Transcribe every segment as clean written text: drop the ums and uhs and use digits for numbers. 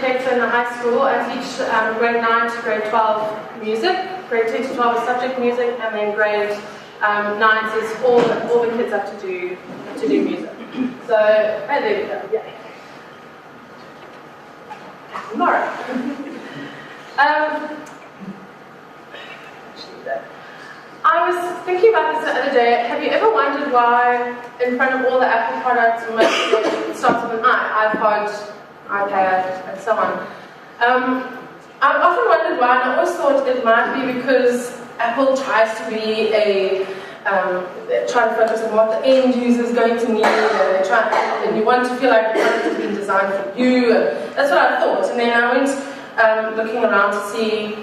educator in the high school. I teach grade 9 to grade 12 music. Grade 10 to 12 is subject music, and then grade 9 is all the kids have to do music. So, and there we go, yeah. Tomorrow. I was thinking about this the other day. Have you ever wondered why, in front of all the Apple products, most of it starts with an I, iPod, iPad, and so on? I've often wondered why, and I always thought it might be because Apple tries to be try to focus on what the end user is going to need, and you want to feel like the product has been designed for you, and that's what I thought. And then I went looking around to see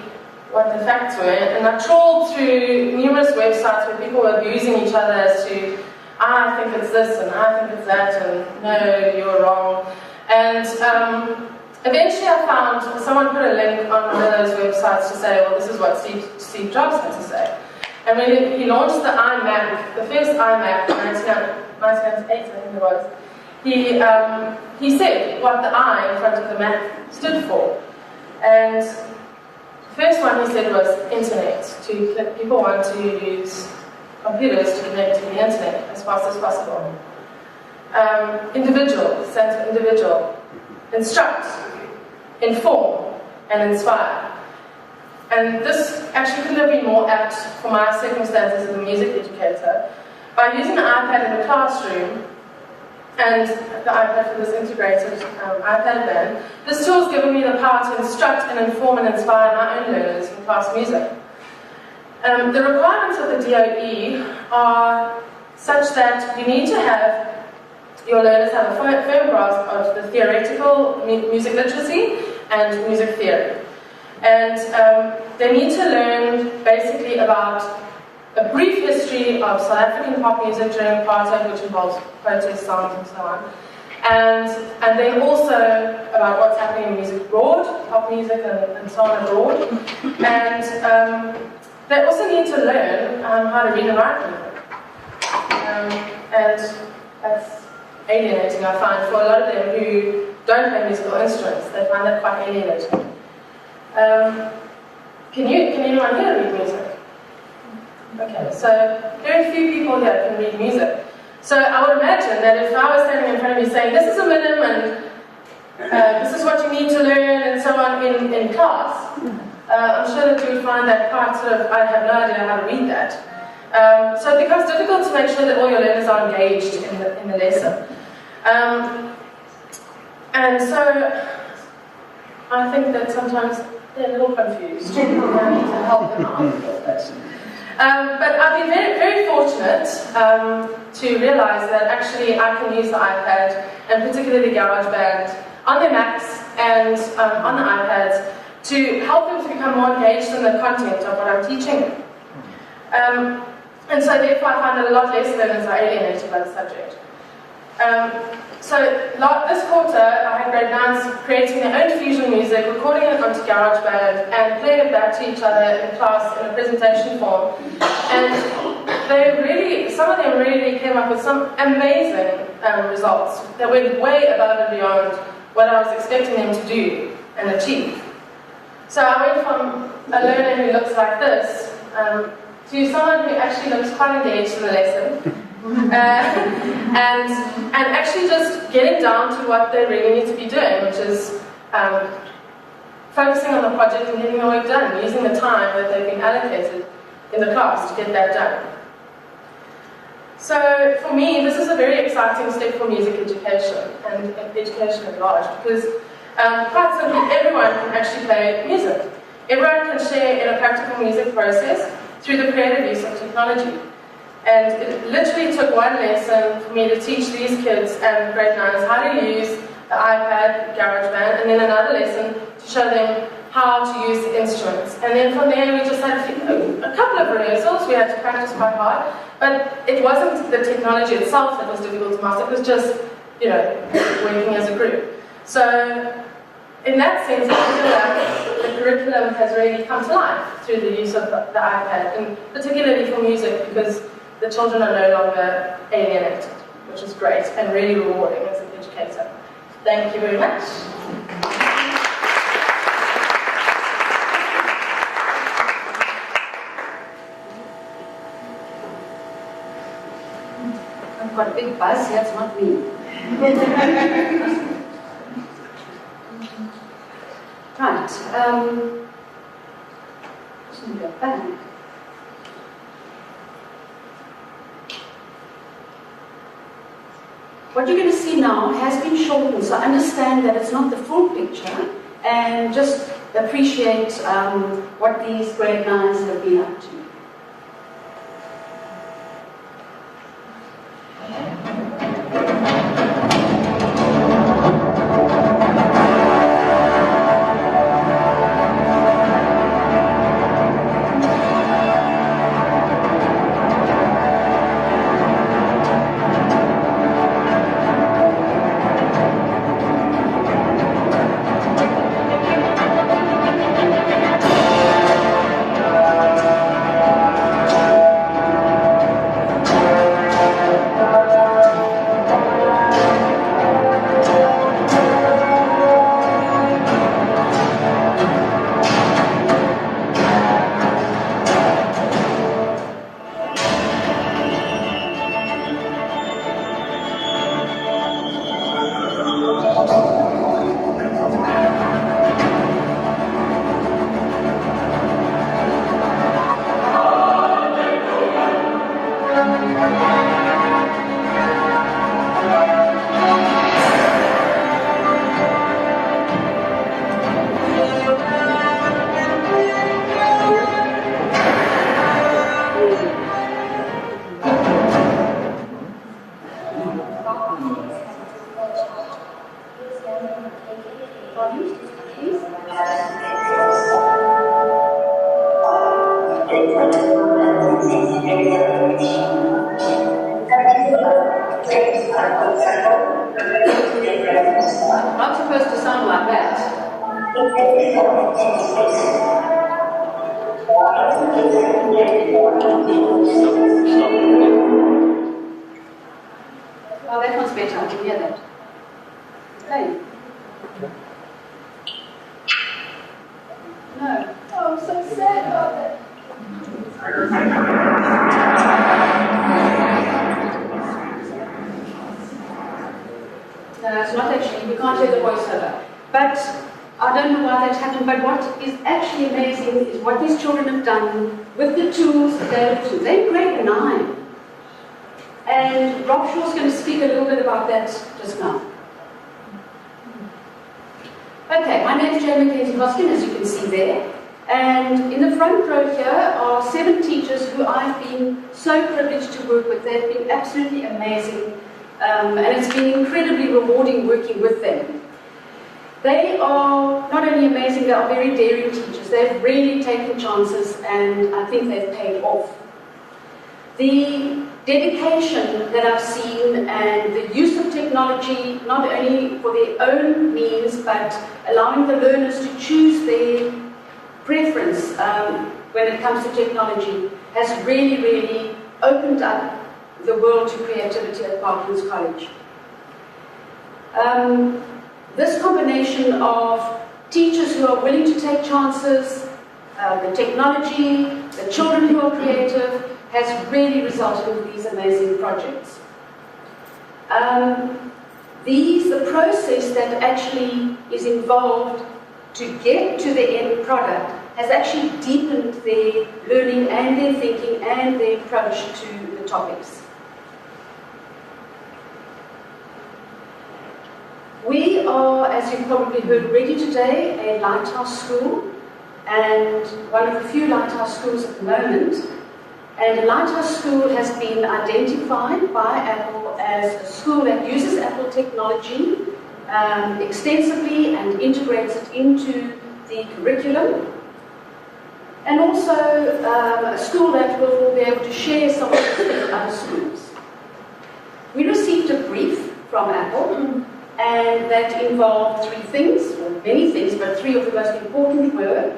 what the facts were, and I trawled through numerous websites where people were abusing each other as to, I think it's this, and I think it's that, and no, you were wrong. And eventually I found someone put a link on one of those websites to say, well, this is what Steve Jobs had to say. And when he launched the iMac, the first iMac in 1998, I think it was, he said what the I in front of the Mac stood for. And the first one he said was internet. People want to use computers to connect to the internet as fast as possible. Individual, sense of individual. Instruct, inform, and inspire. And this actually couldn't have been more apt for my circumstances as a music educator. By using the iPad in the classroom, and the iPad for this integrated iPad band, this tool has given me the power to instruct and inform and inspire my own learners in class music. The requirements of the DOE are such that you need to have your learners have a firm grasp of the theoretical music literacy and music theory. And they need to learn basically about a brief history of South African pop music during apartheid, which involves protest songs and so on. And then also about what's happening in music abroad, pop music and so on abroad. And they also need to learn how to read and write music. And that's alienating, I find, for a lot of them who don't play musical instruments. They find that quite alienating. Can anyone here read music? Okay, so very few people here can read music. So I would imagine that if I was standing in front of you saying, this is a rhythm and this is what you need to learn and so on in class, I'm sure that you would find that quite sort of, I have no idea how to read that. So it becomes difficult to make sure that all your learners are engaged in the lesson. And so I think that sometimes they're a little confused. I need to help them out a little bit. But I've been very, very fortunate to realize that actually I can use the iPad, and particularly GarageBand, on their Macs and on the iPads to help them to become more engaged in the content of what I'm teaching them. And so therefore I find that a lot less learners are alienated by the subject. So this quarter, I had grade 9s creating their own fusion music, recording it onto GarageBand, and playing it back to each other in class in a presentation form. And some of them really came up with some amazing results that went way above and beyond what I was expecting them to do and achieve. So I went from a learner who looks like this to someone who actually looks quite engaged in the lesson. And actually just getting down to what they really need to be doing, which is focusing on the project and getting the work done, using the time that they've been allocated in the class to get that done. So for me, this is a very exciting step for music education and education at large, because quite simply, everyone can actually play music. Everyone can share in a practical music process through the creative use of technology. And it literally took one lesson for me to teach these kids and grade 9s how to use the iPad, GarageBand, and then another lesson to show them how to use the instruments. And then from there we just had a couple of rehearsals. We had to practice quite hard, but it wasn't the technology itself that was difficult to master, it was just, working as a group. So in that sense, I feel like the curriculum has really come to life through the use of the iPad, and particularly for music, because the children are no longer alienated, which is great and really rewarding as an educator. Thank you very much. got a big buzz here, it's not me. Right, just going to go back. What you're going to see now has been shortened, so understand that it's not the full picture, and just appreciate what these great guys have been up to. Not supposed to sound like that. Oh, that one's better. I can hear that. Okay. No. Oh, I'm so sad about that. No, it's not actually, we can't hear the voiceover. But I don't know why that happened, but what is actually amazing is what these children have done with the tools available to them. They're in grade 9. And Rob Shaw's going to speak a little bit about that just now. Okay, my name is Jane Mackenzie Hoskin, as you can see there. And in the front row here are 7 teachers who I've been so privileged to work with. They've been absolutely amazing. And it's been incredibly rewarding working with them. They are not only amazing, they are very daring teachers. They've really taken chances, and I think they've paid off. The dedication that I've seen and the use of technology, not only for their own means, but allowing the learners to choose their preference when it comes to technology, has really, really opened up the world to creativity at Parklands College. This combination of teachers who are willing to take chances, the technology, the children who are creative, has really resulted in these amazing projects. The process that actually is involved to get to the end product has actually deepened their learning and their thinking and their approach to the topics. We are, as you've probably heard already today, a Lighthouse school, and one of the few Lighthouse schools at the moment. And a Lighthouse school has been identified by Apple as a school that uses Apple technology extensively and integrates it into the curriculum. And also a school that will be able to share some of it with other schools. We received a brief from Apple, and that involved 3 things, or many things, but 3 of the most important were,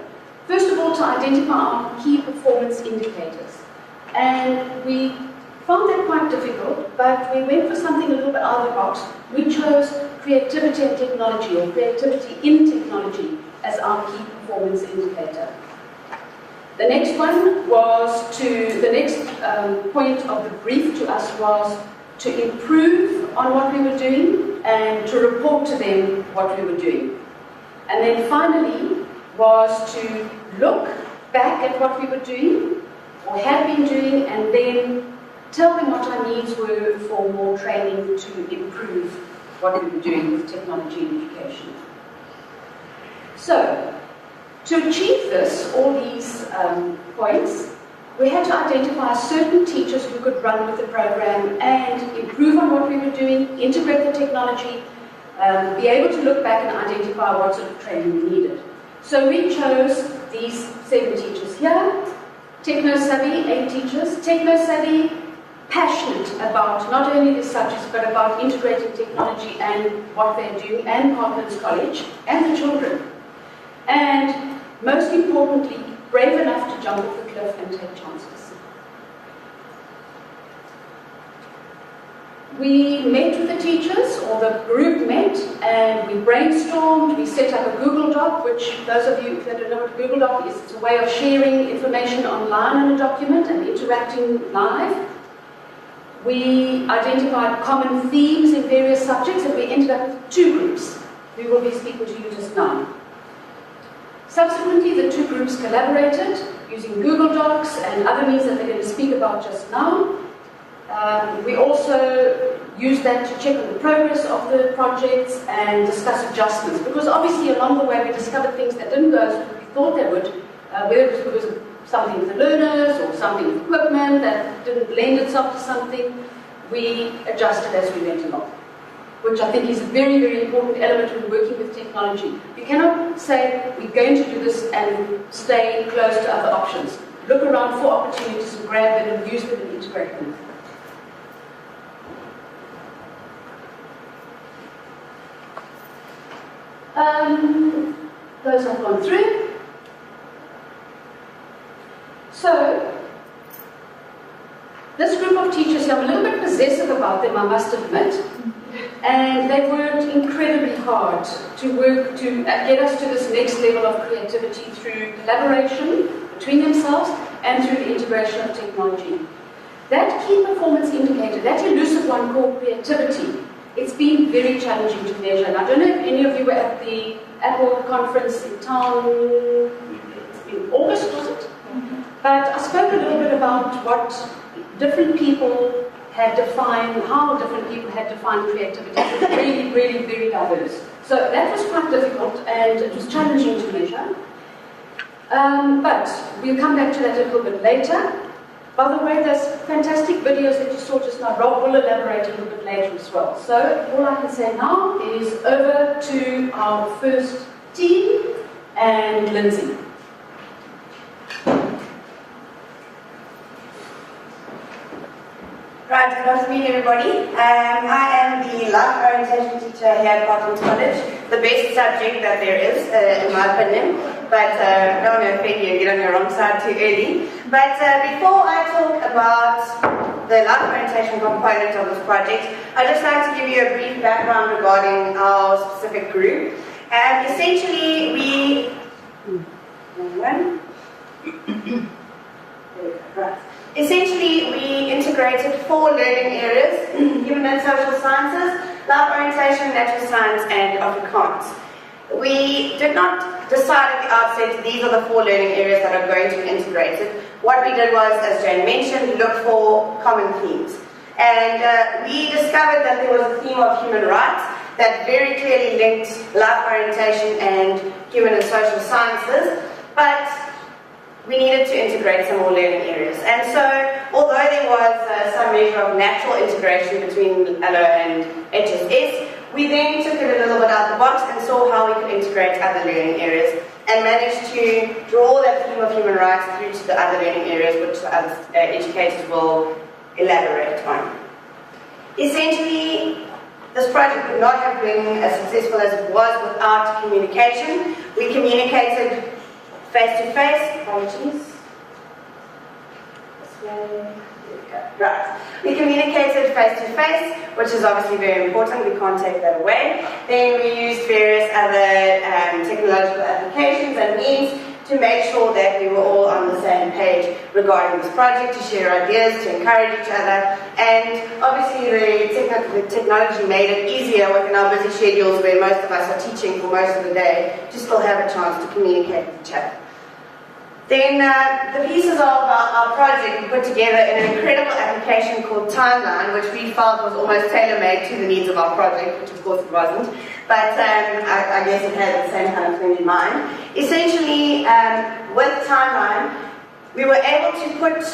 first of all, to identify our key performance indicators. And we found that quite difficult, but we went for something a little bit out of the box. We chose creativity and technology, or creativity in technology, as our key performance indicator. The next one was the next point of the brief to us was to improve on what we were doing, and to report to them what we were doing. And then finally was to look back at what we were doing, or had been doing, and then tell them what our needs were for more training to improve what we were doing with technology and education. So, to achieve this, all these points, we had to identify certain teachers who could run with the program and improve on what we were doing, integrate the technology, be able to look back and identify what sort of training we needed. So we chose these 7 teachers here. Techno-savvy, 8 teachers. Techno-savvy, passionate about not only the subjects but about integrating technology and what they're doing, and Parklands College, and the children. And most importantly, brave enough to jump off the cliff and take chances. We met with the teachers, or the group met, and we brainstormed. We set up a Google Doc, which those of you that don't know what a Google Doc is, it's a way of sharing information online in a document and interacting live. We identified common themes in various subjects, and we ended up with 2 groups. We will be speaking to you just now. Subsequently, the 2 groups collaborated using Google Docs and other means that they're going to speak about just now. We also used that to check on the progress of the projects and discuss adjustments, because obviously along the way we discovered things that didn't go as we thought they would, whether it was because of something with the learners or something with equipment that didn't lend itself to something. We adjusted as we went along, which I think is a very, very important element when working with technology. You cannot say, we're going to do this and stay close to other options. Look around for opportunities and grab them and use them and integrate them. Those I've gone through. So, this group of teachers, I'm a little bit possessive about them, I must admit. And they worked incredibly hard to work to get us to this next level of creativity through collaboration between themselves and through the integration of technology. That key performance indicator, that elusive one called creativity, it's been very challenging to measure. And I don't know if any of you were at the Apple conference in town in August, was it? But I spoke a little bit about what different people had defined, how different people had defined creativity. It was really, really very diverse. So that was quite difficult and it was challenging to measure. But we'll come back to that a little bit later. By the way, those fantastic videos that you saw just now, Rob will elaborate a little bit later as well. So all I can say now is over to our first team and Lindsay. Right, good afternoon everybody. I am the life orientation teacher here at Parklands College. The best subject that there is, in my opinion. But I don't want to offend you and get on your wrong side too early. But before I talk about the life orientation component of this project, I'd just like to give you a brief background regarding our specific group. Essentially, we integrated 4 learning areas: human and social sciences, life orientation, natural science, and Afrikaans. We did not decide at the outset these are the 4 learning areas that are going to be integrated. What we did was, as Jane mentioned, look for common themes. And we discovered that there was a theme of human rights that very clearly linked life orientation and human and social sciences, but we needed to integrate some more learning areas. And so, although there was some measure of natural integration between LO and HSS, we then took it a little bit out of the box and saw how we could integrate other learning areas and managed to draw that theme of human rights through to the other learning areas, which the other educators will elaborate on. Essentially, this project would not have been as successful as it was without communication. We communicated face-to-face. Apologies. Right. We communicated face-to-face, which is obviously very important. We can't take that away. Then we used various other technological applications and means to make sure that we were all on the same page regarding this project, to share ideas, to encourage each other, and obviously the technology made it easier within our busy schedules where most of us are teaching for most of the day to still have a chance to communicate with each other. Then the pieces of our project we put together in an incredible application called Timeline, which we felt was almost tailor-made to the needs of our project, which of course it wasn't, but I guess it had the same kind of thing in mind. Essentially, with Timeline, we were able to put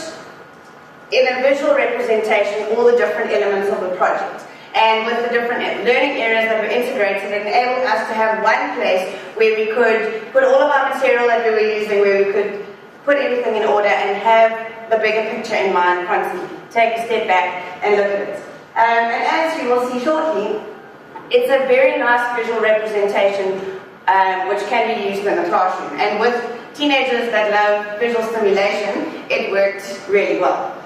in a visual representation all the different elements of the project. And with the different learning areas that were integrated, it enabled us to have one place where we could put all of our material that we were using, where we could put everything in order and have the bigger picture in mind constantly. Take a step back and look at it. And as you will see shortly, it's a very nice visual representation which can be used in the classroom. And with teenagers that love visual stimulation, it worked really well.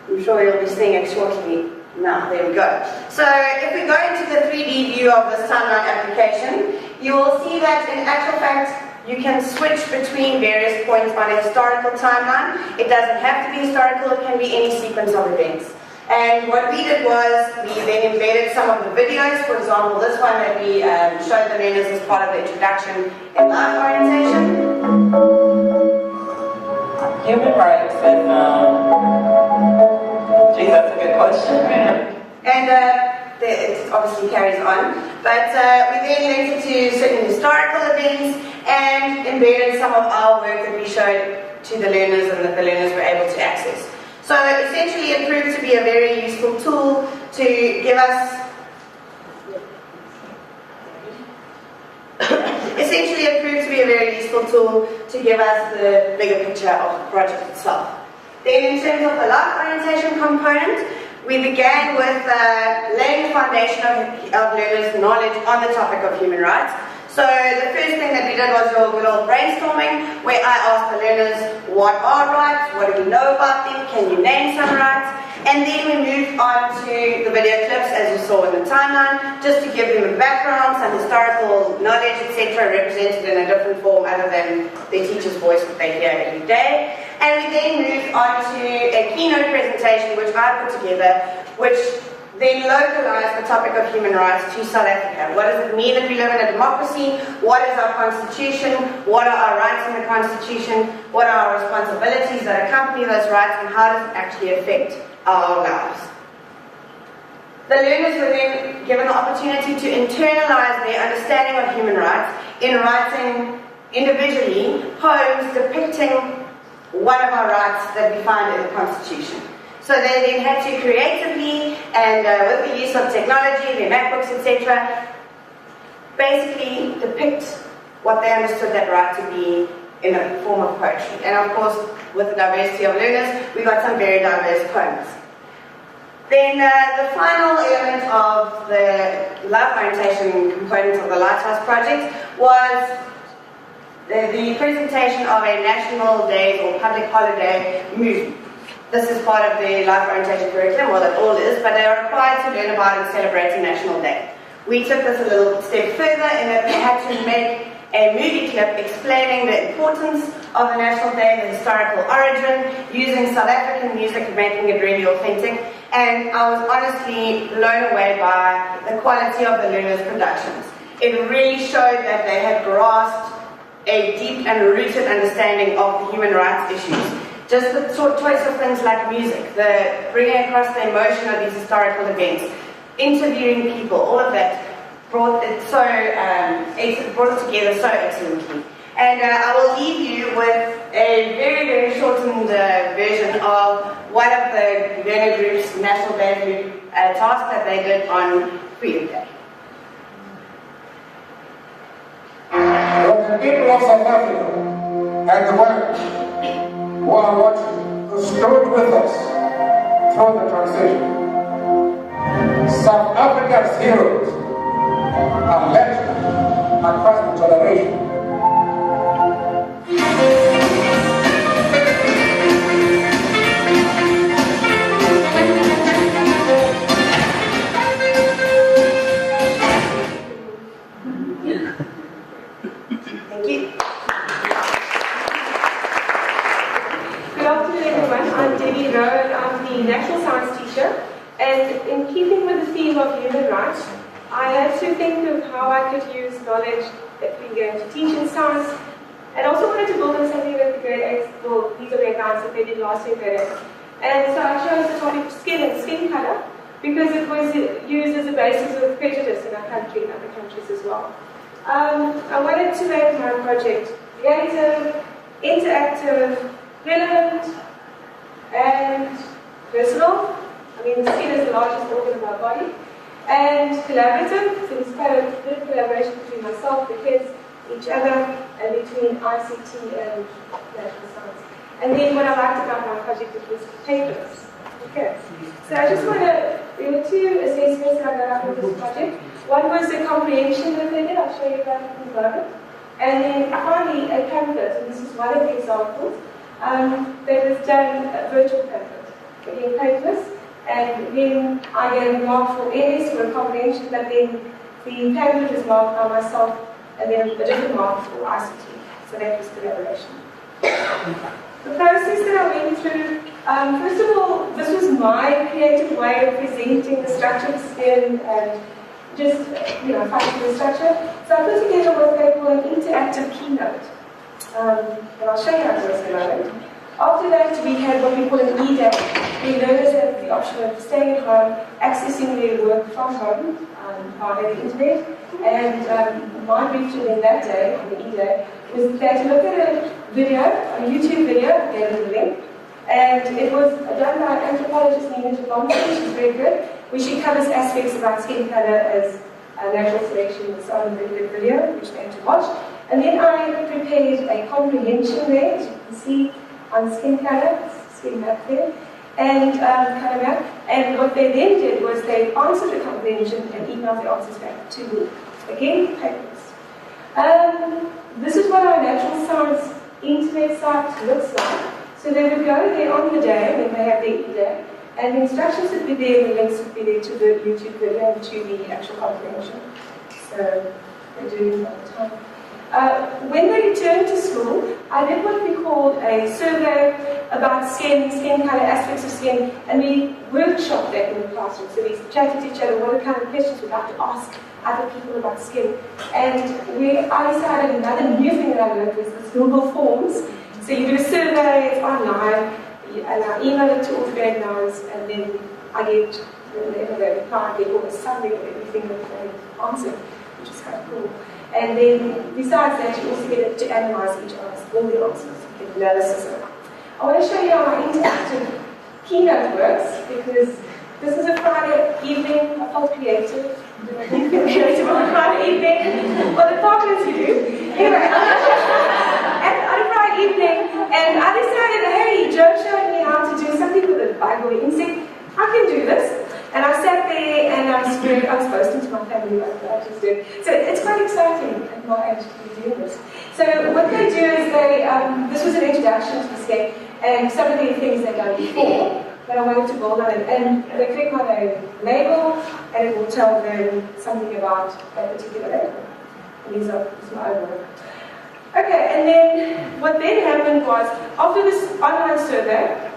I'm sure you'll be seeing it shortly. Now, there we go. So, if we go into the 3D view of this timeline application, you will see that in actual fact, you can switch between various points on a historical timeline. It doesn't have to be historical, it can be any sequence of events. And what we did was, we then embedded some of the videos. For example, this one that we showed the learners as part of the introduction in life orientation. Human rights is, geez, that's a good question. And it obviously carries on. But we then linked it to certain historical events and embedded some of our work that we showed to the learners and that the learners were able to access. So essentially it proved to be a very useful tool to give us the bigger picture of the project itself. Then in terms of the life orientation component, we began with laying the foundation of learners' knowledge on the topic of human rights. So the first thing that we did was your good old brainstorming, where I asked the learners, what are rights? What do we know about them? Can you name some rights? And then we moved on to the video clips, as you saw in the timeline, just to give them a background, some historical knowledge, etc., represented in a different form other than their teacher's voice that they hear every day. And we then moved on to a keynote presentation, which I put together, which then localized the topic of human rights to South Africa. What does it mean that we live in a democracy? What is our constitution? What are our rights in the constitution? What are our responsibilities that accompany those rights, and how does it actually affect our lives? The learners were then given the opportunity to internalize their understanding of human rights in writing individually poems depicting one of our rights that we find in the Constitution. So they then had to creatively, and with the use of technology, their MacBooks, etc., basically depict what they understood that right to be in the form of poetry. And of course, with the diversity of learners, we got some very diverse poems. Then the final element of the life orientation component of the Lighthouse project was the presentation of a national day or public holiday movement. This is part of the life orientation curriculum, well it all is, but they are required to learn about and celebrate a national day. We took this a little step further in that they had to make a movie clip explaining the importance of the national day, the historical origin, using South African music and making it really authentic. And I was honestly blown away by the quality of the learners' productions. It really showed that they had grasped a deep and rooted understanding of the human rights issues. Just the choice of things like music, the bringing across the emotion of these historical events, interviewing people, all of that brought it together so excellently. And I will leave you with a very, very shortened version of one of the learner group's National Day tasks that they did on Freedom Day. The people of South Africa and the world who are watching, who stood with us through the transition. South Africa's heroes are legends across the generation. Thank you. we wrote, I'm the natural science teacher, and in keeping with the theme of human rights, I had to think of how I could use knowledge that we're going to teach in science, and also wanted to build on something that the grade 8, well, these are grade 9s that they did last year, grade 8. And so I chose the topic of skin and skin color, because it was used as a basis of prejudice in our country and other countries as well. I wanted to make my project creative, interactive, relevant, and personal. I mean, the skin is the largest organ of our body. And collaborative, so it's kind of good collaboration between myself, the kids, each other, and between ICT and natural science. And then what I liked about my project was paperless. Okay. So I just want to, there were two assessments that I got out of this project. One was the comprehension that they did, I'll show you that in a moment. And then finally a pamphlet, and this is one of the examples, that was done, a virtual pamphlet, again paperless. And then I gave a mark for areas for a comprehension, but then the pamphlet was marked by myself, and then a different mark for ICT. So that was collaboration. The process that I went through, first of all, this was my creative way of presenting the structure of skin and just, finding the structure. So I put together what they call an interactive keynote. And I'll show you how it works in a moment. After that, we had what we call an e-day. We learners had the option of staying at home, accessing their work from home via the internet. And my brief to them that day, on the e-day, was that they had to look at a video, a YouTube video, gave them the link. And it was done by anthropologist Nina Tabonga, which is very good, where she covers aspects about skin color as natural selection and so on, very good video, which they had to watch. And then I prepared a comprehension there, as you can see, on skin color, skin map there, and color map. And what they then did was they answered the comprehension and emailed the answers back to me. Again, paperless. This is what our natural science internet site looks like. So they would go there on the day when they have their e-day, and the instructions would be there, and the links would be there to the YouTube video and to the actual comprehension. So they do it all the time. When they returned to school, I did what we called a survey about skin color, aspects of skin, and we workshopped that in the classroom. So we chatted to each other what kind of questions we'd like to ask other people about skin. And I decided another new thing that I learned was this Google Forms. So you do a survey, it's online, and I email it to all the grade 9s, and then I get, whenever they reply, I get almost something of everything that they answered, which is kind of cool. And then, besides that, you also get to analyze each answer, all the answers, get analysis of it. I want to show you how my interactive keynote works, because this is a Friday evening. I felt creative. I didn't feel creative on a Friday evening. Well, the Parklands you do. Anyway, on a Friday evening, and I decided, hey, Joe showed me how to do something with a bug or insect. I can do this. And I sat there and I was boasting to my family about what I just did. So it's quite exciting at my age to be doing this. So what they do is this was an introduction to the skin and some of the things they've done before that I wanted to build on it. And they click on a label and it will tell them something about that particular label. And these are my own work. Okay, and then what then happened was, after this online survey,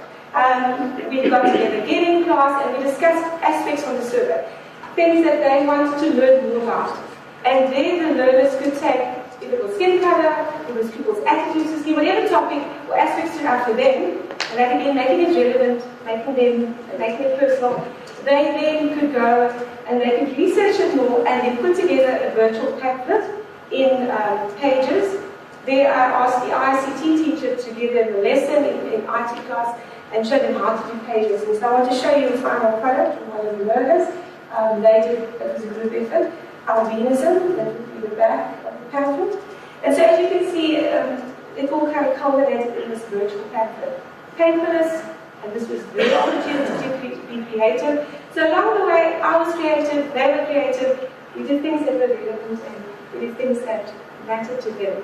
we got together again in class and we discussed aspects from the survey, things that they wanted to learn more about. And then the learners could take, if it was skin color, if it was people's attitudes to skin, whatever topic or aspects stood out for them, and that again, making it relevant, making it personal, they then could go and they could research it more and then put together a virtual pamphlet in pages. There I asked the ICT teacher to give them a lesson in IT class and show them how to do pages. And so I want to show you the final product from one of the learners. It was a group effort, albinism, that would be the back of the pamphlet. And so as you can see, it all kind of culminated in this virtual pamphlet. Paperless, and this was their opportunity to be creative. So along the way, I was creative, they were creative, we did things that were relevant, and we did things that mattered to them.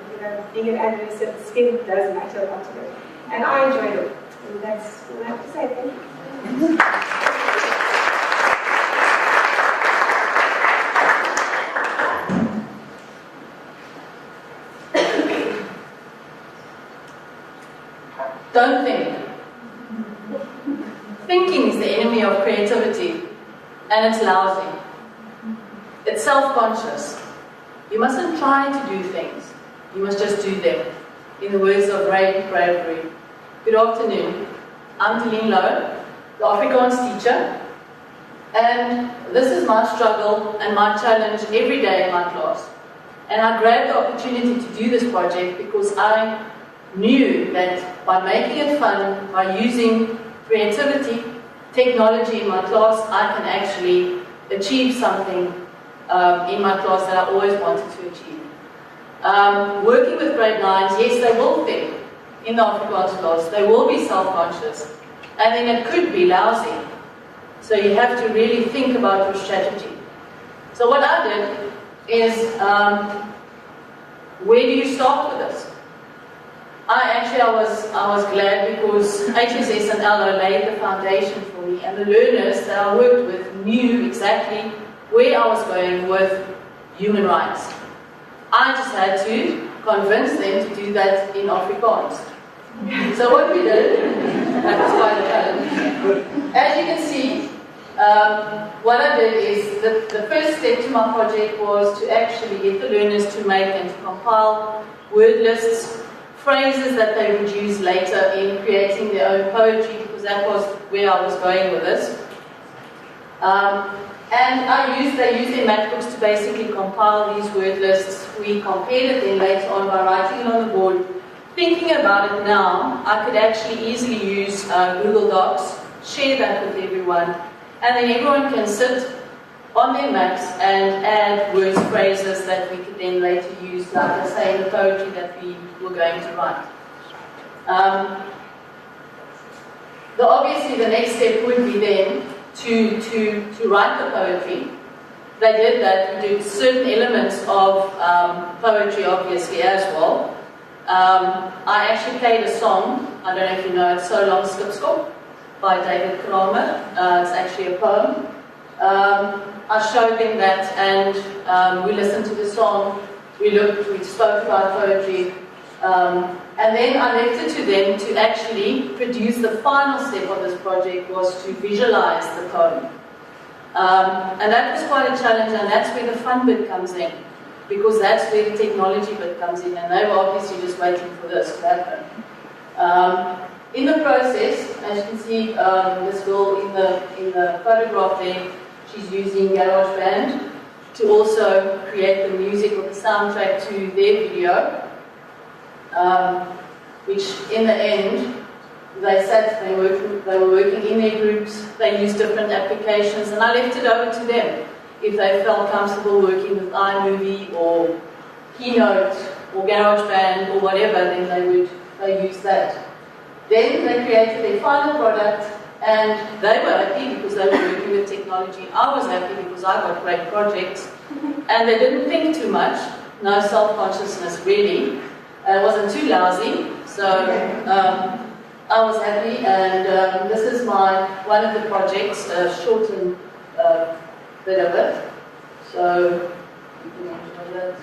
Being an adolescent, skin does matter a lot to them. And I enjoyed it. And that's all I have to say. Thank you. Don't think. thinking is the enemy of creativity, and it's lousy. It's self-conscious. You mustn't try to do things. You must just do them. In the words of Ray Bradbury. Good afternoon. I'm Delene Lowe, the Afrikaans teacher, and this is my struggle and my challenge every day in my class. And I grabbed the opportunity to do this project because I knew that by making it fun, by using creativity, technology in my class, I can actually achieve something in my class that I always wanted to achieve. Working with grade 9s, yes, they will think in the Afrikaans class, they will be self-conscious, and then it could be lousy. So you have to really think about your strategy. So what I did is, where do you start with this? I was glad because HSS and LO laid the foundation for me, and the learners that I worked with knew exactly where I was going with human rights. I just had to convince them to do that in Afrikaans. So what we did, that was quite a challenge. As you can see, what I did is, the first step to my project was to actually get the learners to make and to compile word lists, phrases that they would use later in creating their own poetry, because that was where I was going with this. And they used their matchbooks to basically compile these word lists. We compared it then later on by writing it on the board. Thinking about it now, I could actually easily use Google Docs, share that with everyone, and then everyone can sit on their maps and add words, phrases that we could then later use, like I say, in the poetry that we were going to write. Obviously, the next step would be then to write the poetry. They did that. We did certain elements of poetry, obviously, as well. I actually played a song, I don't know if you know it, So Long Slipskop by David Kramer. It's actually a poem. I showed them that, and we listened to the song, we spoke about poetry, and then I left it to them to actually produce the final step of this project, was to visualize the poem. And that was quite a challenge, and that's where the fun bit comes in, because that's where the technology bit comes in, and they were obviously just waiting for this to happen. In the process, as you can see, this girl in the photograph there, she's using GarageBand to also create the music or the soundtrack to their video, which in the end, they were working in their groups, they used different applications, and I left it over to them. If they felt comfortable working with iMovie or Keynote or GarageBand or whatever, then they use that. Then they created their final product, and they were happy because they were working with technology. I was happy because I got great projects, and they didn't think too much, no self-consciousness really. It wasn't too lousy, so I was happy, and this is one of the projects, shortened bit of it. So you can enjoy that.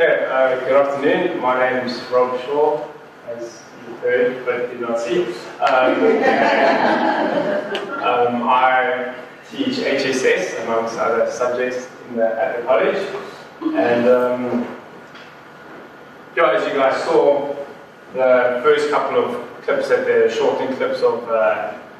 Okay, good afternoon. My name is Rob Shaw, as you heard but did not see. I teach HSS amongst other subjects at the college, and as you guys saw, the first couple of clips, that they're shortened clips of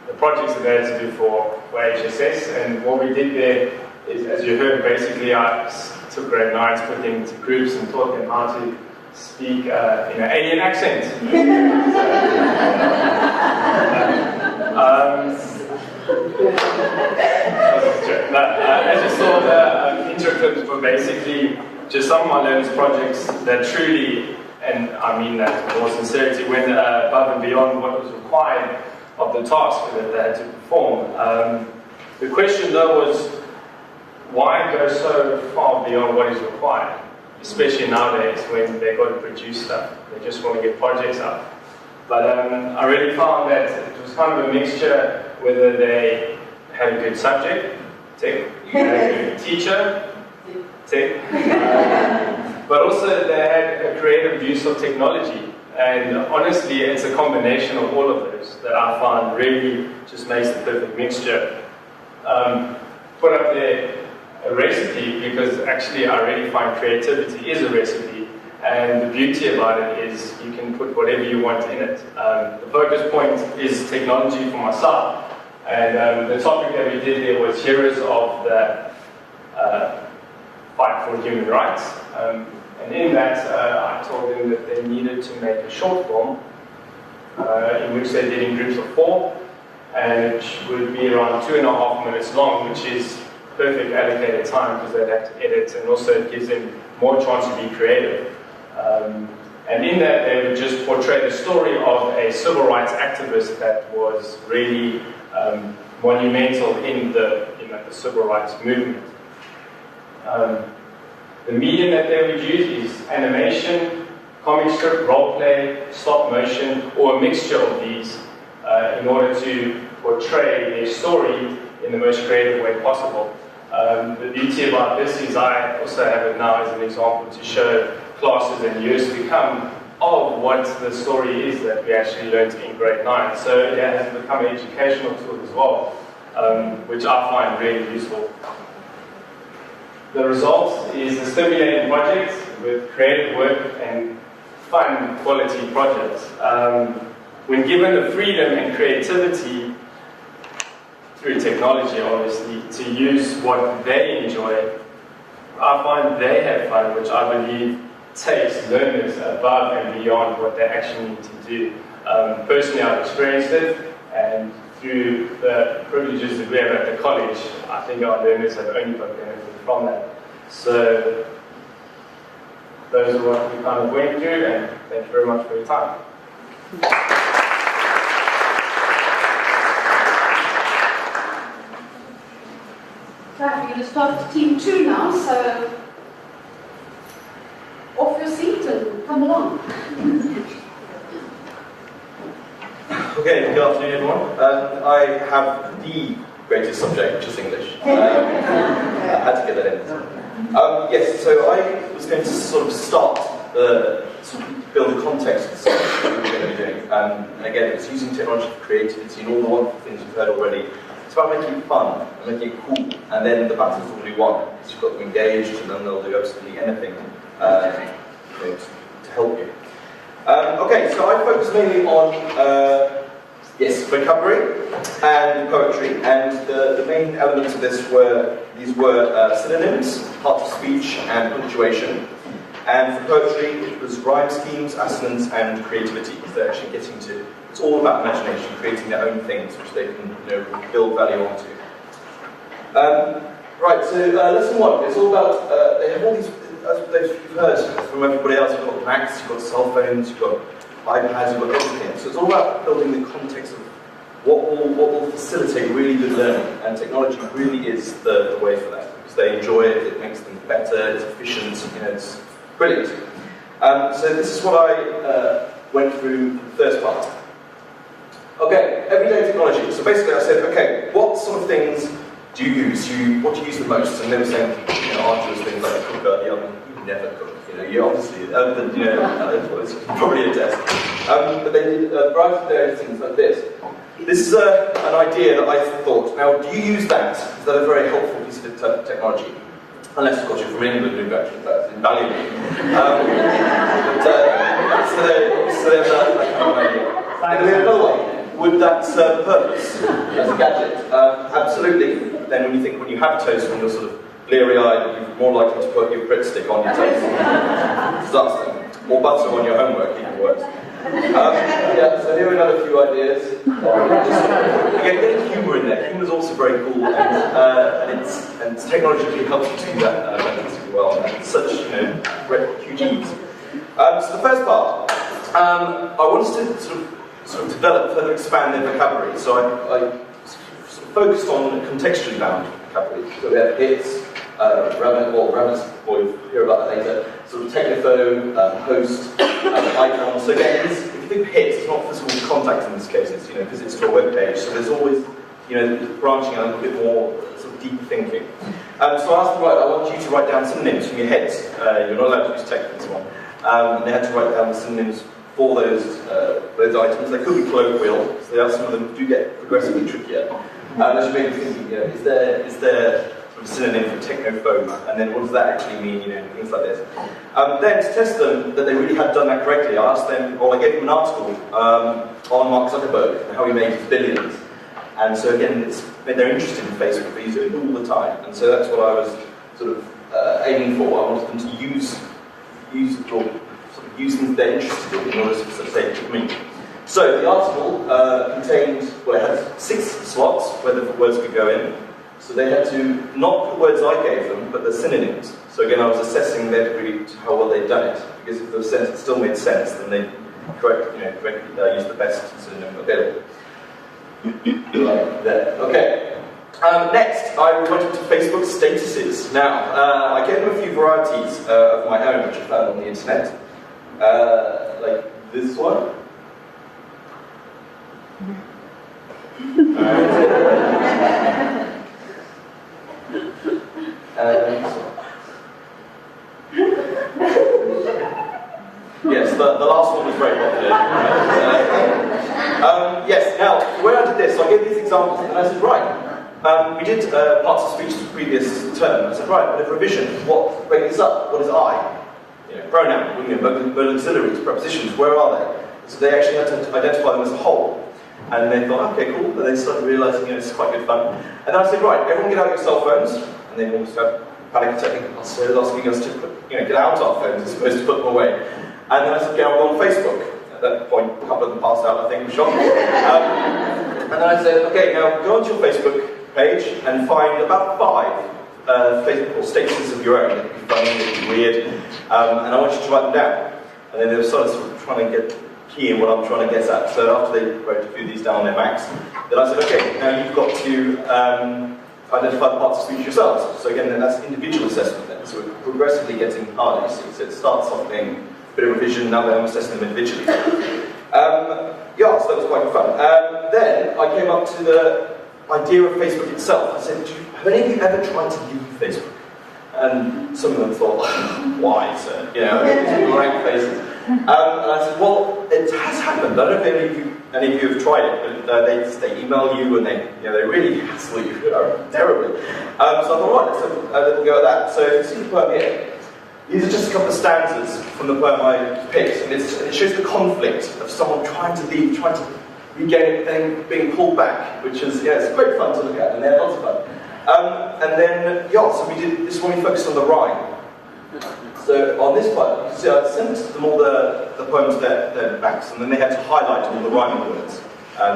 the projects that they had to do for HSS. And what we did there is, as you heard, basically I took grade 9s, put them into groups and taught them how to speak in an alien accent. As you saw, the intro clips were basically just some of my learners' projects that truly, and I mean that with all sincerity, went above and beyond what was required of the task that they had to perform. The question though was, why go so far beyond what is required? Especially nowadays when they've got to produce stuff. They just want to get projects up. But I really found that it was kind of a mixture, whether they had a good subject, tick, had a good teacher, tick, but also they had a creative use of technology. And honestly, it's a combination of all of those that I found really just makes the perfect mixture. Put up there a recipe, because actually I really find creativity is a recipe, and the beauty about it is you can put whatever you want in it. The focus point is technology for myself, and the topic that we did there was heroes of the fight for human rights, and in that I told them that they needed to make a short film in which they did in groups of 4, and it would be around 2.5 minutes long, which is perfect allocated time because they'd have to edit, and also it gives them more chance to be creative. And in that, they would just portray the story of a civil rights activist that was really monumental in the civil rights movement. The medium that they would use is animation, comic strip, role play, stop motion, or a mixture of these in order to portray their story in the most creative way possible. The beauty about this is I also have it now as an example to show classes and years to come of what the story is that we actually learned in grade 9. So it has become an educational tool as well, which I find really useful. The result is a stimulating project with creative work and fun quality projects. When given the freedom and creativity through technology, obviously, to use what they enjoy, I find they have fun, which I believe takes learners above and beyond what they actually need to do. Personally, I've experienced it, and through the privileges that we have at the college, I think our learners have only got benefit from that. So, those are what we kind of went through, and thank you very much for your time. Right, we're going to start with Team 2 now, so off your seat and come along. Okay, good afternoon everyone. I have the greatest subject, which is English. I had to get that in. Yes, so I was going to sort of start build the context of the subject that we're going to be doing. And again, it's using technology for creativity and all the wonderful things you've heard already. It's about making it fun and making it cool, and then the battle's already won. So you've got them engaged, and then they'll do absolutely anything to help you. Okay, so I focus mainly on vocabulary and poetry, and the main elements of this were synonyms, parts of speech, and punctuation. And for poetry, it was rhyme schemes, assonance, and creativity. They're actually getting to. It's all about imagination, creating their own things which they can build value onto. Right, so lesson 1, it's all about, they have all these, as you've heard from everybody else, you've got Macs, you've got cell phones, you've got iPads, you've got everything. So it's all about building the context of what will facilitate really good learning, and technology really is the way for that, because they enjoy it, it makes them better, it's efficient, it's brilliant. So this is what I went through the first part. Okay, everyday technology. So basically I said, okay, what sort of things do you use? What do you use the most? And they were saying, arduous things like cook out the oven. You never cook. You obviously, it's probably a test. But they did a variety of various things like this. This is an idea that I thought, now do you use that? Is that a very helpful piece of technology? Unless, of course, you're from England, and actually that's invaluable. So there's that kind of idea. And then another one. would that serve a purpose as a gadget? Absolutely. Then when you have toast, when you're sort of bleary-eyed, you're more likely to put your breadstick on your toast. Disaster. Or butter on your homework, even worse. Yeah, so here are another few ideas. Again, getting humour in there. Humour is also very cool, and technology helps you do that fantastically well. And it's such, huge ease. So the first part, I wanted to sort of develop, further expand their vocabulary. So I sort of focused on contextually bound vocabulary. So we have hits, rabbits, we'll hear about that later. Sort of technophone, host, icon. So again, if you think hits, it's not physical contact in this case, it's visits to a web page. So there's always branching out a little bit more sort of deeper thinking. So I asked them, right, I want you to write down synonyms from your heads. You're not allowed to use text and so on. And they had to write down the synonyms for those items. They could be colloquial, so some of them do get progressively trickier. As you may be thinking, is there sort of synonym for technophone, and then what does that actually mean, things like this. Then to test them that they really had done that correctly, I asked them, I gave them an article on Mark Zuckerberg and how he made his billions. And so again, they're interested in Facebook, they use it all the time, and so that's what I was sort of aiming for. I wanted them to use things they're interested in order to sort of say it to me. So the article contained, it had 6 slots where the words could go in. So they had to not put the words I gave them, but the synonyms. So again, I was assessing their degree to how well they'd done it. Because if the sentence still made sense, then they correctly used the best synonym available. Like that. Okay. Next, I went into Facebook statuses. Now, I gave them a few varieties of my own, which I found on the internet. Like this one. Yes, the last one was very popular. Yes, now, when I did this, so I gave these examples, and I said, right, we did parts of speech the previous term. I said, right, but a revision, break this up, what is I? Pronoun, but auxiliaries, prepositions, where are they? So they actually had to identify them as a whole. And they thought, okay, cool, but they started realising, it's quite good fun. And then I said, right, everyone get out your cell phones, and they all started panic attacking us, asking us to get out our phones as opposed to put them away. And then I said, go on Facebook. At that point, a couple of them passed out, I think, shocked. And then I said, okay, now go onto your Facebook page and find about 5 Facebook or statuses of your own. It could be funny, it could be weird, and I want you to write them down. And then they were sort of trying to get key in what I'm trying to get at. So after they wrote a few of these down on their Macs, then I said, okay, now you've got to identify the parts of speech yourselves. So again, then that's individual assessment then. So we're progressively getting harder, you see. So it starts off being a bit of revision, now I'm assessing them individually. Yeah, so that was quite fun. Then I came up to the idea of Facebook itself. I said, have any of you ever tried to leave Facebook? And some of them thought, why, sir? These blank faces. And I said, well, it has happened. I don't know if any of you have tried it, but they email you and they really hassle you terribly. So I thought, right, let's have a little go at that. So you see the poem here. These are just a couple of stanzas from the poem I picked, and it shows the conflict of someone trying to leave, trying to regain it, then being pulled back, which is, it's great fun to look at, and they're lots of fun. And then, so we did this one, we focused on the rhyme. So on this one, you can see I sent them all the poems their backs, and then they had to highlight all the rhyming words,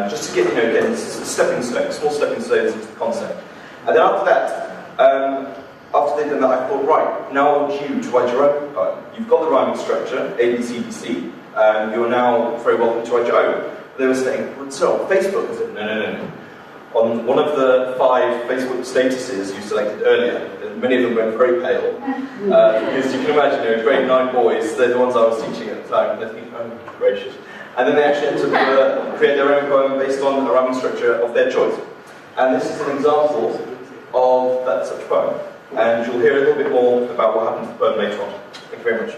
just to get, again, stepping stones, small stepping stones into the concept. And then after that, after they'd done that, I thought, right, now I want you to write your own poem. You've got the rhyming structure, A, B, C, D, C, you are now very welcome to write your own. They were saying, well, so Facebook? I said, no. On one of the 5 Facebook statuses you selected earlier, many of them went very pale. Because you can imagine, grade 9 boys, they're the ones I was teaching at the time, they're thinking, oh, gracious. And then they actually had to create their own poem based on a rhyming structure of their choice. And this is an example of that such poem. And you'll hear a little bit more about what happened to the poem later on. Thank you very much.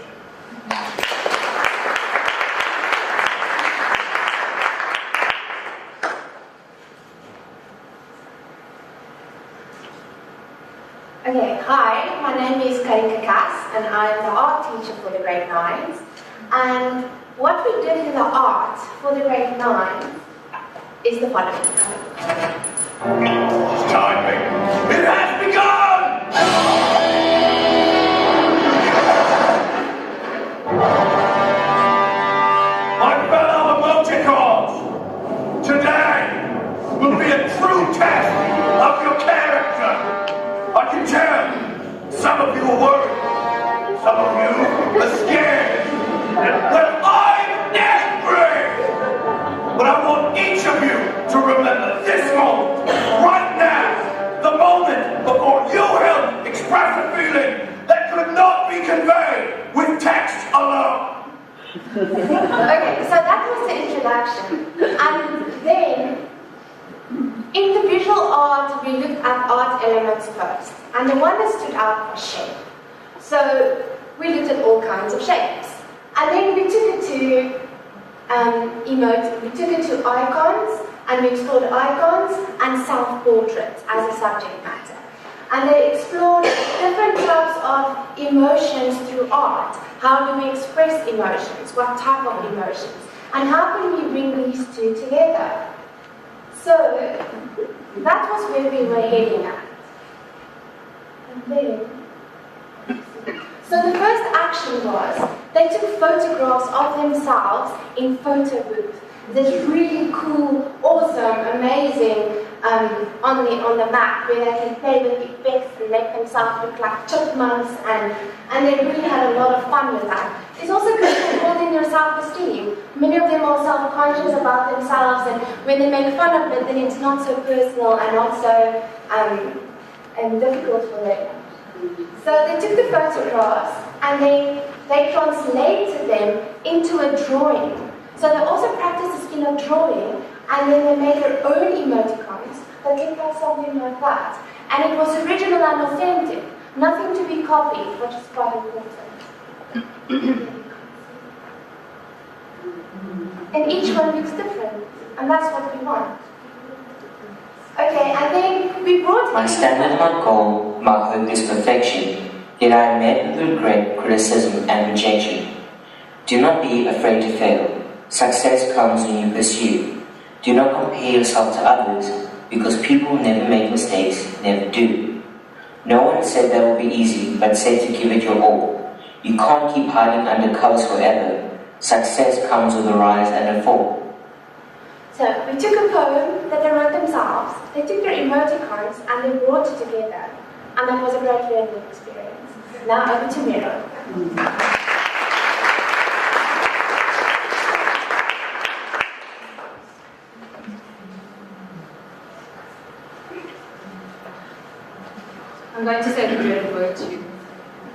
Okay, hi, my name is Karika Kass and I'm the art teacher for the grade 9s. And what we did in the art for the grade 9s is the following. It's timing. It has begun! My fellow emoticons, today will be a true test of your character. I can tell some of you are worried, some of you are scared. Well, I'm angry! But I want each of you to remember this moment, right now, the moment before you will express a feeling that could not be conveyed with text alone. Okay, so that was the introduction. And then, in the visual art, we looked at art elements first. And the one that stood out was shape. So, we looked at all kinds of shapes. And then we took it to we took it to icons, and we explored icons and self-portraits as a subject matter. And they explored different types of emotions through art. How do we express emotions? What type of emotions? And how can we bring these two together? So, that was where we were heading at. And then, so the first action was, they took photographs of themselves in photo booth. This really cool, awesome, amazing, on the map where they can play with effects and make themselves look like chipmunks, and they really had a lot of fun with that. It's also good for building your self-esteem. Many of them are self-conscious about themselves, and when they make fun of it, then it's not so personal and not so difficult for them. So they took the photographs and they translated them into a drawing. So they also practiced the skill of drawing, and then they made their own emoticons that looked like something like that. And it was original and authentic, nothing to be copied, which is quite important. And each one looks different, and that's what we want. Okay, and then we brought My standard, my goal, my hope is perfection, yet I am met with regret, criticism, and rejection. Do not be afraid to fail. Success comes when you pursue. Do not compare yourself to others, because people never make mistakes, never do. No one said that will be easy, but said to give it your all. You can't keep hiding under covers forever. Success comes with a rise and a fall. So we took a poem that they wrote themselves, they took their emoticons and they brought it together. And that was a great learning experience. Now over to Miro. I'm going to say the dreaded word to you.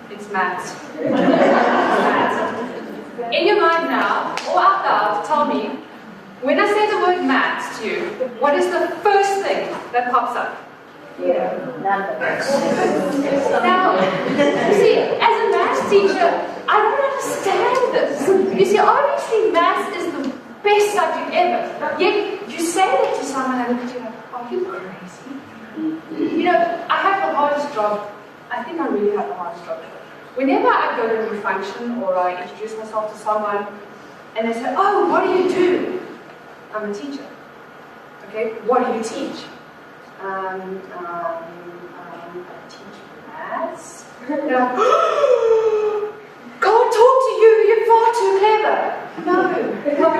It's maths. In your mind now, or out loud, tell me, when I say the word maths to you, what is the first thing that pops up? Yeah, numbers. Now, you see, as a maths teacher, I don't understand this. You see, obviously maths is the best subject ever. Yet, you say that to someone and they look at you like, are you crazy? You know, I have the hardest job. I think I really have the hardest job. Whenever I go to a new function or I introduce myself to someone and they say, oh, what do you do? I'm a teacher. Okay, what do you teach? I teach maths. They're like, can't talk to you, you're far too clever. No, we're all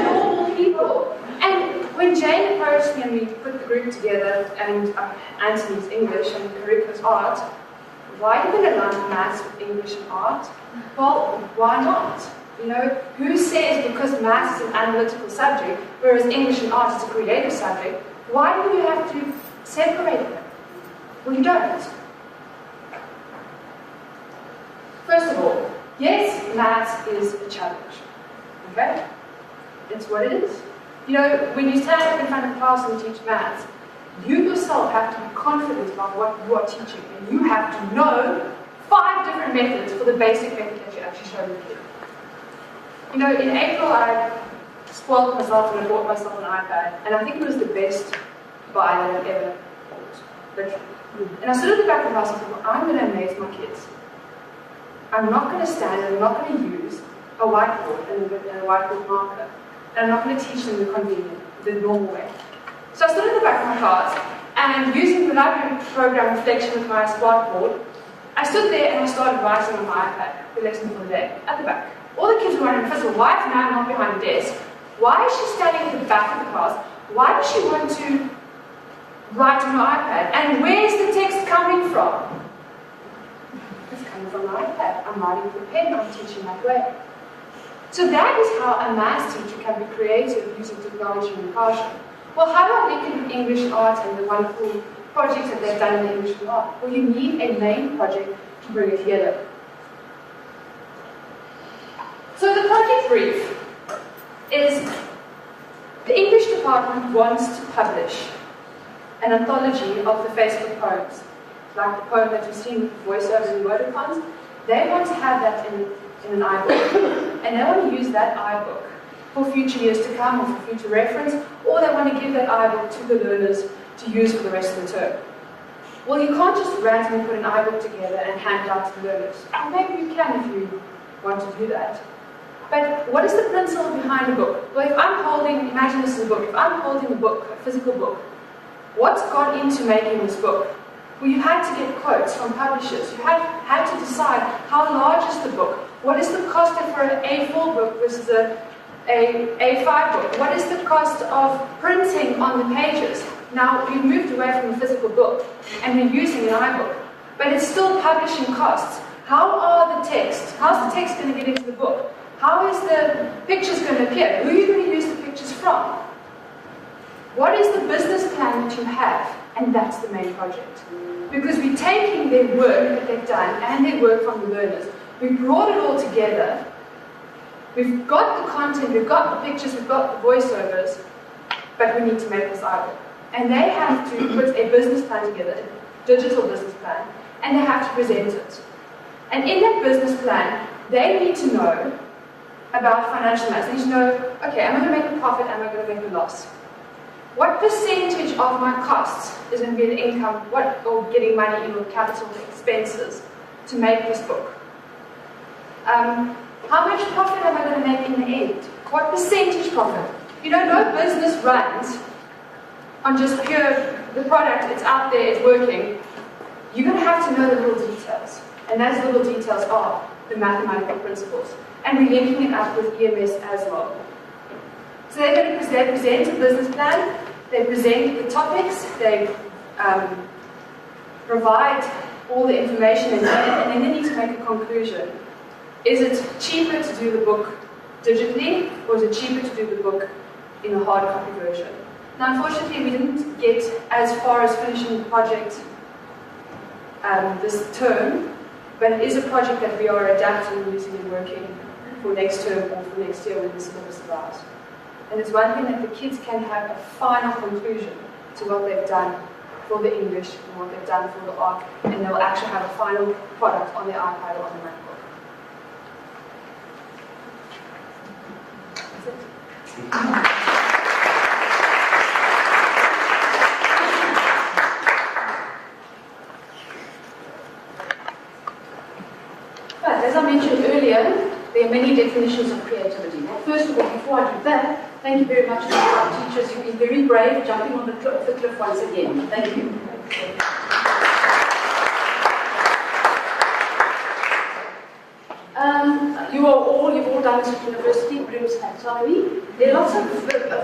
normal people. And when Jane approached me and we put the group together, and Anthony's English and Karika's art, why did we align maths with English and art? Well, why not? You know, who says because maths is an analytical subject, whereas English and art is a creative subject, why do you have to separate them? Well, you don't. First of all, yes, maths is a challenge. Okay? It's what it is. You know, when you stand up in front of class and teach maths, you yourself have to be confident about what you are teaching, and you have to know 5 different methods for the basic method that you actually show the kid. You know, in April I spoiled myself and I bought myself an iPad, and I think it was the best buy that I've ever bought, literally. And I stood at the back of the house and thought, I'm going to amaze my kids. I'm not going to stand and I'm not going to use a whiteboard and a whiteboard marker, and I'm not going to teach them the convenient the normal way. So I stood at the back of my class, and using the library program reflection with my smartboard, I stood there and I started writing on my iPad the lesson for the day, at the back. All the kids were wondering, first of all, why is Ma'am not behind the desk? Why is she standing at the back of the class? Why does she want to write on her iPad? And where's the text coming from? It's coming from my iPad. I'm writing with a pen, I'm teaching that way. So that is how a maths teacher can be creative using technology and impartial. Well, how do I link in English and art and the wonderful projects that they've done in the English and art? Well, you need a main project to bring it together. So the project brief is the English department wants to publish an anthology of the Facebook poems, like the poem that you've seen with voiceovers and emoticons. They want to have that in an iBook, and they want to use that iBook for future years to come, or for future reference, or they want to give that iBook to the learners to use for the rest of the term. Well, you can't just randomly put an iBook together and hand it out to the learners. Or maybe you can if you want to do that. But what is the principle behind a book? Well, if I'm holding, imagine this is a book, if I'm holding a book, a physical book, what's gone into making this book? Well, you had to get quotes from publishers. You had to decide how large is the book? What is the cost for an A4 book versus a A5 book? What is the cost of printing on the pages? Now, we've moved away from a physical book and we're using an iBook, but it's still publishing costs. How are the texts? How's the text going to get into the book? How is the pictures going to appear? Who are you going to use the pictures from? What is the business plan that you have? And that's the main project. Because we're taking their work that they've done and their work from the learners, we've brought it all together, we've got the content, we've got the pictures, we've got the voiceovers, but we need to make this iBook. And they have to put a business plan together, a digital business plan, and they have to present it. And in that business plan, they need to know about financial matters. They need to know, okay, am I going to make a profit, am I going to make a loss? What percentage of my costs is going to be the income, or getting money in, or capital expenses to make this book? How much profit am I going to make in the end? What percentage profit? You know, no business runs on just pure, the product, it's out there, it's working. You're going to have to know the little details. And those little details are the mathematical principles. And we're linking it up with EMS as well. So they're going to present a business plan, they present the topics, they provide all the information and then they need to make a conclusion. Is it cheaper to do the book digitally, or is it cheaper to do the book in a hard copy version? Now, unfortunately, we didn't get as far as finishing the project this term, but it is a project that we are adapting, using and working for next term or for next year when the syllabus allows. And it's one thing that the kids can have a final conclusion to what they've done for the English and what they've done for the art, and they'll actually have a final product on their iPad or on the MacBook. That's it. But as I mentioned earlier, there are many definitions of creativity. Now, first of all, before I do that, thank you very much to our teachers. You've been very brave jumping on the cliff once again. Thank you. You've all done this at university, Bloom's taxonomy. There are lots of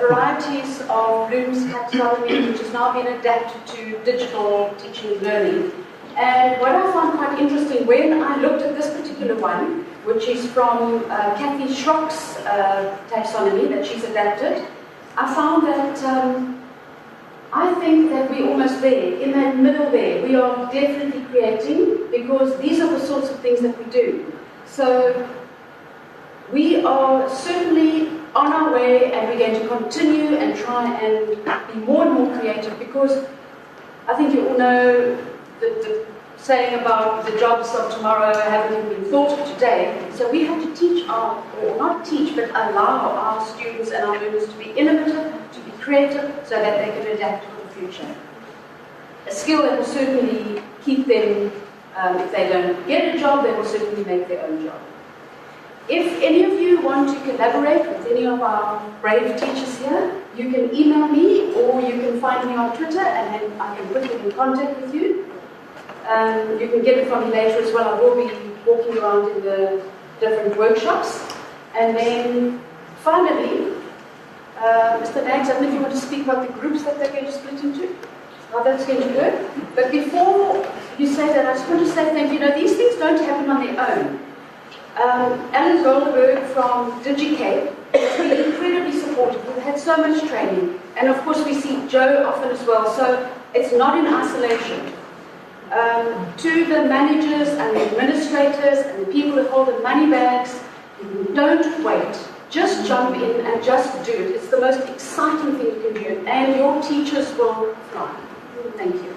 varieties of Bloom's taxonomy which has now been adapted to digital teaching and learning. And what I found quite interesting, when I looked at this particular one, which is from Kathy Schrock's taxonomy that she's adapted, I found that I think that we're almost there, in that middle there. We are definitely creating, because these are the sorts of things that we do. So we are certainly on our way, and we're going to continue and try and be more and more creative, because I think you all know the saying about the jobs of tomorrow haven't even been thought of today. So we have to teach or not teach, but allow our students and our learners to be innovative, to be creative, so that they can adapt for the future. A skill that will certainly keep them, if they don't get a job, they will certainly make their own job. If any of you want to collaborate with any of our brave teachers here, you can email me or you can find me on Twitter and then I can put you in contact with you. You can get it from me later as well. I will be walking around in the different workshops. And then finally, Mr. Nags, I don't know if you want to speak about the groups that they're going to split into, how that's going to work. But before you say that, I just want to say thank you. These things don't happen on their own. Alan Goldberg from DigiCape has been incredibly supportive. We've had so much training. And of course we see Joe often as well, so it's not in isolation. To the managers and the administrators and the people who hold the money bags, don't wait. Just jump in and just do it. It's the most exciting thing you can do, and your teachers will fly. Thank you.